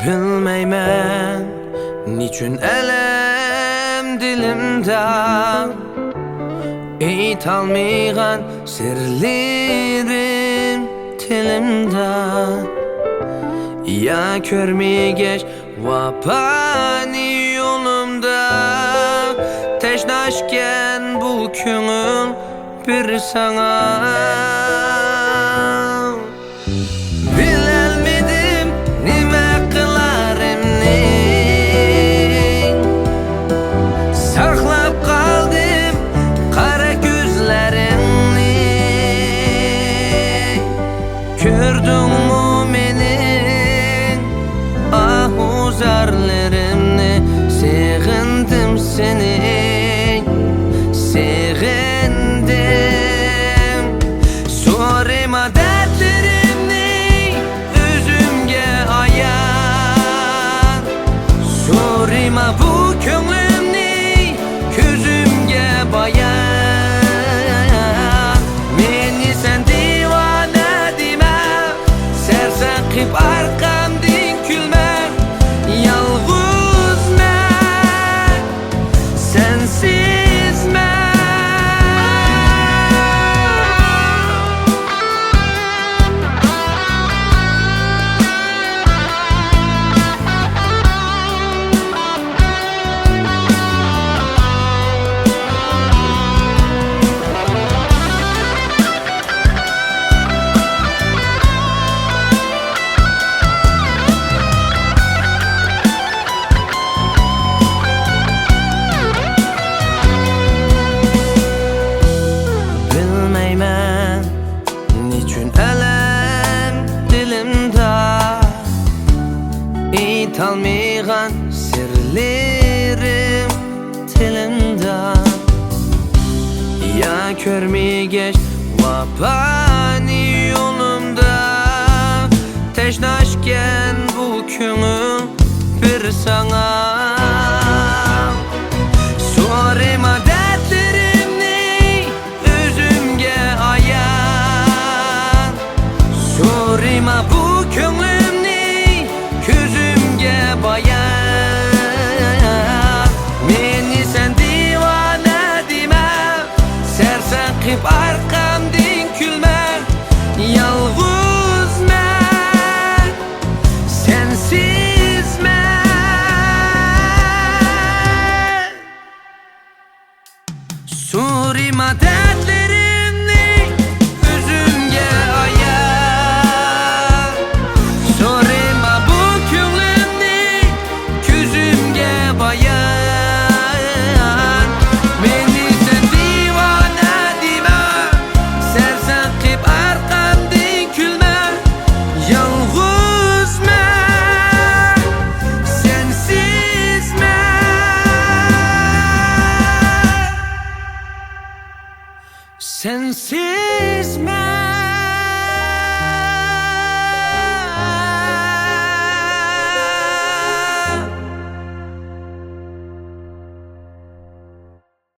Bilmeymen niçin elem dilimde, Eğit almaygan sirlerim tilimde. Ya körmegeç vapani yolumda, Teşnaşken bu köngül bir sana. Bilelmedim nime kılarımni, Saklap kaldım kara gözlerini. Gördün mü menin ahuzarlarımni, Seğindim seni, seğindim. Sorma dertlerimni özümge ayar, Sorma bu könglimni közümge bayar. Meni sen divane deme, sersakip arkamdan külme. Yalğız men, sensiz men. Bilmeymen niçin elem dilimde, Eğit almaygan sirlerim tilimde. Ya körmegeç vapani yolumda, Teşnaşken bu köngül bir sana.